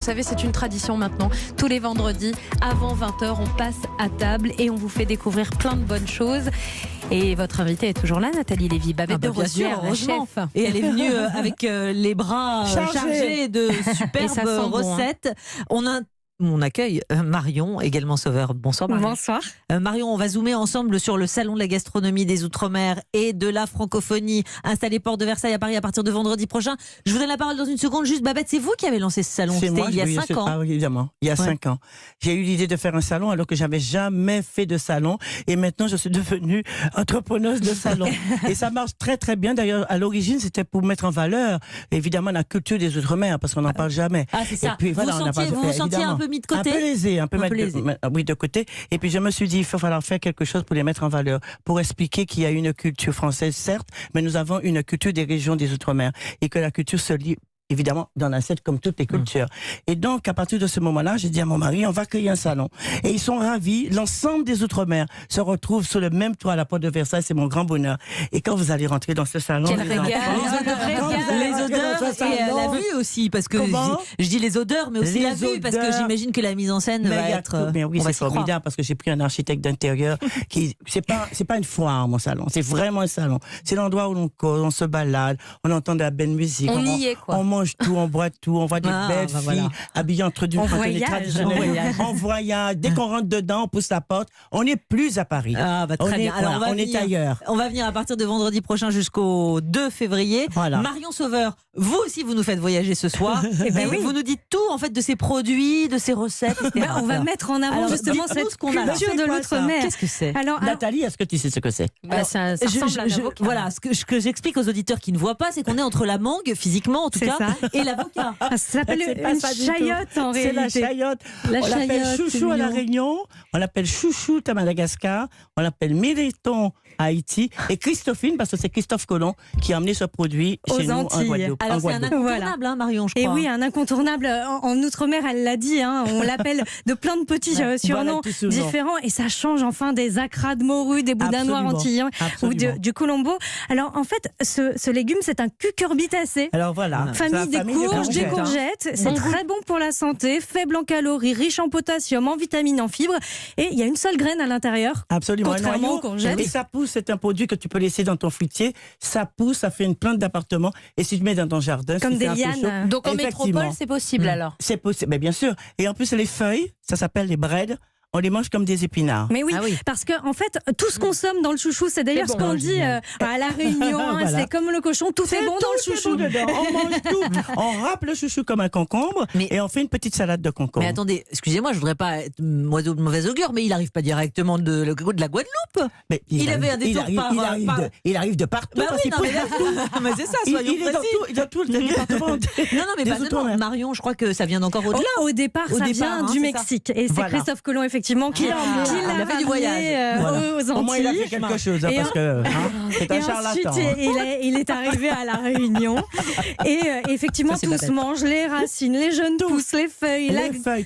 savez, c'est une tradition maintenant. Tous les vendredis, avant 20h, on passe à table et on vous fait découvrir plein de bonnes choses. Et votre invitée est toujours là, Nathalie Lévy-Babet de Rosière, la chef. Et elle est venue avec les bras chargés de superbes recettes. On accueille Marion, également Sauveur. Bonsoir Marion. Bonsoir. Marion, on va zoomer ensemble sur le salon de la gastronomie des Outre-mer et de la francophonie installé Porte de Versailles à Paris à partir de vendredi prochain. Je vous donne la parole dans une seconde. Juste Babette, c'est vous qui avez lancé ce salon. C'était il y a 5 ans. Ah oui, évidemment, il y a 5 ans. J'ai eu l'idée de faire un salon alors que j'avais jamais fait de salon. Et maintenant, je suis devenue entrepreneuse de salon. Et ça marche très très bien. D'ailleurs, à l'origine, c'était pour mettre en valeur, évidemment, la culture des Outre-mer, parce qu'on n'en parle jamais. Ah, c'est ça. Et puis, voilà, vous vous sentiez un peu mis de côté? Un peu lésé, un peu lésé. Oui, de côté. Et puis je me suis dit, il faut falloir faire quelque chose pour les mettre en valeur, pour expliquer qu'il y a une culture française, certes, mais nous avons une culture des régions des Outre-mer et que la culture se lie évidemment dans l'assiette comme toutes les cultures. Et donc, à partir de ce moment-là, j'ai dit à mon mari, on va créer un salon. Et ils sont ravis. L'ensemble des Outre-mer se retrouvent sous le même toit à la Porte de Versailles. C'est mon grand bonheur. Et quand vous allez rentrer dans ce salon, les odeurs et la vue aussi, parce que je dis les odeurs, mais aussi la vue, parce que j'imagine que la mise en scène va être. Mais oui, c'est formidable, parce que j'ai pris un architecte d'intérieur qui, c'est pas une foire, mon salon. C'est vraiment un salon. C'est l'endroit où on cause, on se balade, on entend de la belle musique. On y est, quoi. On mange tout, on boit tout, on voit des belles filles habillées entre du on voyage. Dès qu'on rentre dedans, on pousse la porte, on n'est plus à Paris. Ah, bah, très bien. Alors, on est ailleurs. On va venir à partir de vendredi prochain jusqu'au 2 février. Voilà. Marion Sauveur, vous aussi, vous nous faites voyager ce soir. Et vous nous dites tout, en fait, de ces produits, de ces recettes, etc. On va mettre en avant justement cette culture de l'outre-mer. Qu'est-ce que c'est? Nathalie, est-ce que tu sais ce que c'est? Ça ressemble à l'avocat. Voilà, ce que j'explique aux auditeurs qui ne voient pas, c'est qu'on est entre la mangue, physiquement en tout cas, et l'avocat. Ça s'appelle une chayotte en réalité. C'est la chayotte. On l'appelle chouchou à La Réunion, on l'appelle chouchou à Madagascar, on l'appelle mileton à Haïti, et Christophine, parce que c'est Christophe Colomb qui a amené ce produit chez nous en Guadeloupe. Alors c'est un incontournable, Marion, je crois. Et oui, un incontournable. En Outre-mer, elle l'a dit, on l'appelle de plein de petits surnoms différents, et ça change enfin des acras de morue, des boudins noirs antillans ou du colombo. Alors en fait, ce légume, c'est un cucurbitacé. Alors voilà. Famille des courges, des courgettes. C'est très bon pour la santé, faible en calories, riche en potassium, en vitamines, en fibres. Et il y a une seule graine à l'intérieur. Absolument. Contrairement aux courgettes. Et ça pousse, c'est un produit que tu peux laisser dans ton fruitier. Ça pousse, ça fait une plante d'appartement. Et si tu mets dans ton jardin, comme des lianes. Donc en métropole, c'est possible alors? C'est possible, mais bien sûr. Et en plus, les feuilles, ça s'appelle les braides. On les mange comme des épinards. Mais oui, parce que en fait, tout ce qu'on somme dans le chouchou, c'est d'ailleurs ce qu'on dit à La Réunion. C'est comme le cochon, tout est bon dans le chouchou. On mange tout. On râpe le chouchou comme un concombre et on fait une petite salade de concombre. Mais attendez, excusez-moi, je voudrais pas être oiseau de mauvais augure, mais il n'arrive pas directement de la Guadeloupe. Mais il avait un détour il arrive de partout. Bah oui, non, mais c'est ça, soyons précis. Il est dans tout le département. Non, mais pas seulement. Marion, je crois que ça vient d'encore au-delà. Au départ, ça vient du Mexique. Et c'est Christophe Colomb, effectivement, qui l'a fait du voyage aux Antilles. Au moins, il a fait quelque chose, parce que c'est un charlatan. Ensuite, il est arrivé à La Réunion. Et effectivement, tout se mange, les racines, les jeunes pousses, les feuilles,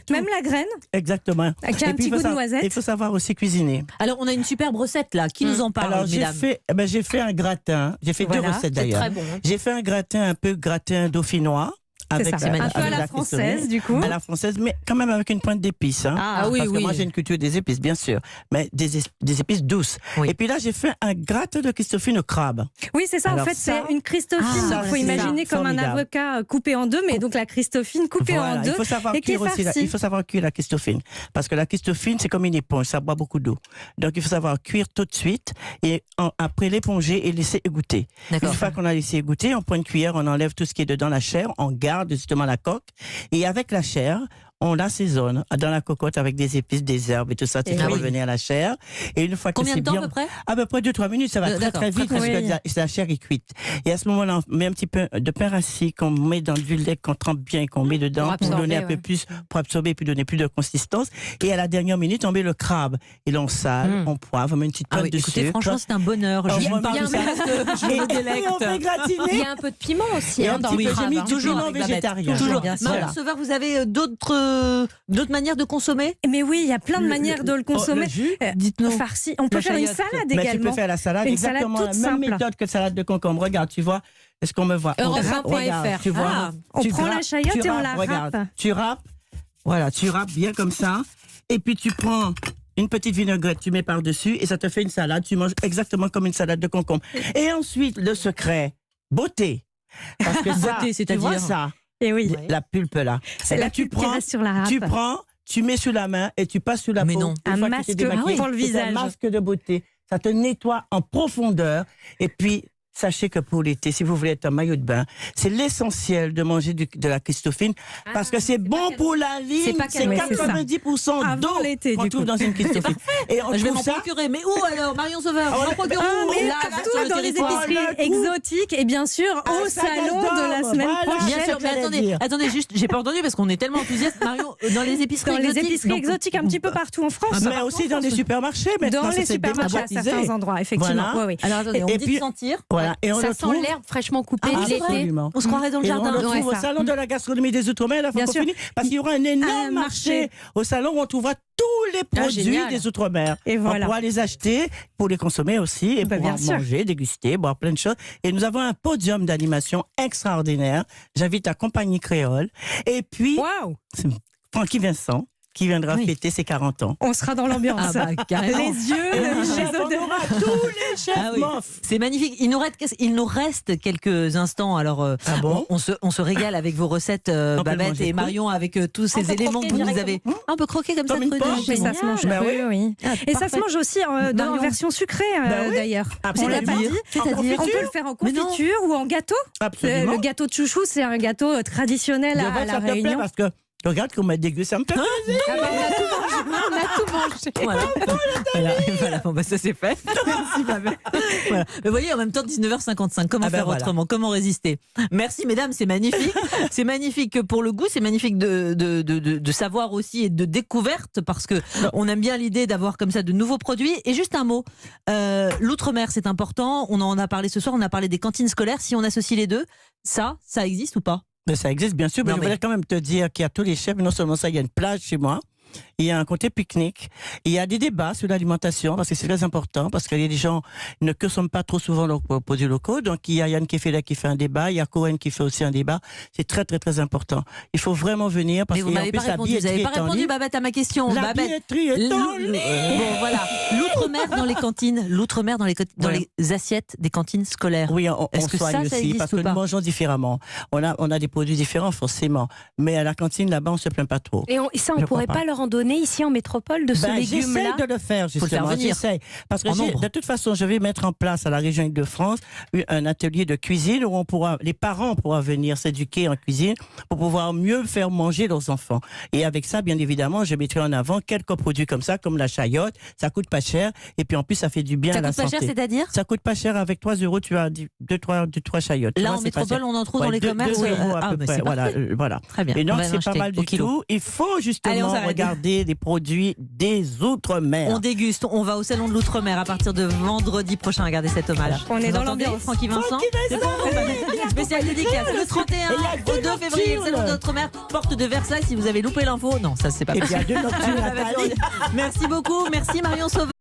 même la graine. Exactement. Avec un petit goût de noisette. Il faut savoir aussi cuisiner. Alors, on a une superbe recette là. Qui nous en parle? Alors, j'ai fait un gratin. J'ai fait 2 recettes d'ailleurs. J'ai fait un gratin, un peu gratin dauphinois. Un peu à la française, du coup. À la française, mais quand même avec une pointe d'épices. Parce que moi, j'ai une culture des épices, bien sûr. Mais des épices douces. Oui. Et puis là, j'ai fait un gratin de Christophine au crabe. Oui, c'est ça. Alors en fait, c'est une Christophine. Il faut imaginer comme un avocat coupé en 2, mais donc la Christophine coupée en 2. Il faut savoir cuire aussi. Il faut savoir cuire la Christophine. Parce que la Christophine, c'est comme une éponge. Ça boit beaucoup d'eau. Donc, il faut savoir cuire tout de suite et après l'éponger et laisser égoutter. Une fois qu'on a laissé égoutter, on prend une cuillère, on enlève tout ce qui est dedans la chair, on garde justement la coque, et avec la chair, on l'assaisonne dans la cocotte avec des épices, des herbes et tout ça, tu fais revenir la chair. Et une fois que c'est bien, à peu près 2-3 minutes, ça va très vite parce que la chair est cuite. Et à ce moment-là, on met un petit peu de pain rassis qu'on met dans du lait qu'on trempe bien, qu'on met dedans pour donner un peu plus, pour absorber et puis donner plus de consistance. Et à la dernière minute, on met le crabe et l'on sale, on poivre, on met une petite pointe de sucre. Franchement, c'est un bonheur. Je me délecte. Et on fait gratiner. Il y a un peu de piment aussi dans le crabe. J'ai mis toujours végétarien. Toujours. Marion Sauveur, vous avez d'autres manières de consommer? Mais oui, il y a plein de manières de le consommer. Dites-nous. Farci. On peut faire une salade également. Tu peux faire la salade exactement la même méthode que la salade de concombre. Regarde, tu vois. Est-ce qu'on me voit? Europe1.fr. Tu vois. On prend la chayotte et on la râpe. Tu râpes. Voilà, tu râpes bien comme ça. Et puis tu prends une petite vinaigrette, tu mets par-dessus et ça te fait une salade. Tu manges exactement comme une salade de concombre. Et ensuite, le secret, beauté. Parce que ça, beauté, tu vois ça, et oui. la pulpe là. C'est la pulpe qui reste sur la râpe. Tu prends, tu mets sur la main et tu passes sur la peau. Non. Un masque pour le visage. Un masque de beauté. Ça te nettoie en profondeur. Et puis, sachez que pour l'été, si vous voulez être en maillot de bain, c'est l'essentiel de manger de la Christophine parce que c'est bon pour la ligne. C'est 90% d'eau qu'on trouve dans une Christophine. Et je vais m'en procurer. Mais où alors, Marion Sauveur? On en procure où? Là, partout dans les épiceries exotiques et bien sûr au salon de la semaine prochaine. Bien sûr, mais attendez, juste, j'ai pas entendu parce qu'on est tellement enthousiastes, Marion, dans les épiceries exotiques. Dans les épiceries exotiques un petit peu partout en France. Mais aussi dans les supermarchés. Dans les supermarchés à certains endroits, effectivement. Alors attendez, on dit de sentir. Et ça sent l'herbe fraîchement coupée de l'été. On se croirait dans le jardin. On le trouve au salon de la gastronomie des Outre-mer, la francophonie, parce qu'il y aura un énorme marché au salon où on trouvera tous les produits des Outre-mer. Et voilà. On pourra les acheter pour les consommer aussi et pouvoir manger, déguster, boire plein de choses. Et nous avons un podium d'animation extraordinaire. J'invite la compagnie créole. Et puis, Francky Vincent, qui viendra fêter ses 40 ans. On sera dans l'ambiance. Les yeux, les odeurs. On aura tous les chefs mofs. C'est magnifique. Il nous reste quelques instants. Alors, on se régale avec vos recettes, Babette et Marion, avec tous ces éléments que vous avez. On peut croquer comme ça. Et ça se mange. Oui. Et ça se mange aussi en version sucrée, d'ailleurs. On l'a pas dit. C'est-à-dire, on peut le faire en confiture ou en gâteau. Absolument. Le gâteau de chouchou, c'est un gâteau traditionnel à La Réunion. Parce que regarde comment elle déguste, ça me fait plaisir. On a tout mangé. Voilà. Bon, ça c'est fait. Merci, Babette. Voilà. Mais vous voyez, en même temps, 19h55, comment faire autrement? Comment résister? Merci, mesdames, c'est magnifique. C'est magnifique pour le goût, c'est magnifique de savoir aussi et de découverte, parce que on aime bien l'idée d'avoir comme ça de nouveaux produits. Et juste un mot, l'outre-mer, c'est important. On en a parlé ce soir, on a parlé des cantines scolaires. Si on associe les deux, ça existe ou pas? Mais ça existe, bien sûr. Mais je voulais quand même te dire qu'il y a tous les chefs. Non seulement ça, il y a une plage chez moi. Il y a un côté pique-nique. Il y a des débats sur l'alimentation, parce que c'est très important, parce qu'il y a des gens qui ne consomment pas trop souvent leurs produits locaux. Donc, il y a Yann Kefela qui fait un débat, il y a Cohen qui fait aussi un débat. C'est très, très, très important. Il faut vraiment venir, parce que vous n'avez pas répondu. Vous n'avez pas répondu, Babette, à ma question. La billetterie est en ligne. Bon, voilà. L'outre-mer dans les cantines, l'outre-mer dans les assiettes des cantines scolaires. Oui, on soigne aussi, parce que nous mangeons différemment. On a des produits différents, forcément. Mais à la cantine, là-bas, on ne se plaint pas trop. Et ça, on ne pourrait pas leur en donner ici en métropole de ce légume-là? J'essaie de le faire, justement. J'essaie. Parce que de toute façon, je vais mettre en place à la région Île-de-France un atelier de cuisine où les parents pourront venir s'éduquer en cuisine pour pouvoir mieux faire manger leurs enfants. Et avec ça, bien évidemment, je mettrai en avant quelques produits comme ça, comme la chayotte. Ça coûte pas cher. Et puis en plus, ça fait du bien à la santé. Ça coûte pas cher, c'est-à-dire? Ça coûte pas cher. Avec 3 €, tu as 2-3 chayottes. Là, en métropole, on en trouve dans les commerces. 2 € à peu près. Voilà. Très bien. Et donc, c'est pas mal du tout. Il faut justement regarder les produits des Outre-mer. On déguste, on va au salon de l'Outre-mer à partir de vendredi prochain. Regardez cet hommage. On est dans l'ambiance. Francky Vincent. C'est bon. Spécial dédicace le 31 au 2 février, le salon de l'Outre-mer, porte de Versailles. Si vous avez loupé l'info, non, ça c'est pas possible. Et puis il y a 2 nocturnes à Paris. Merci beaucoup, merci Marion Sauveur.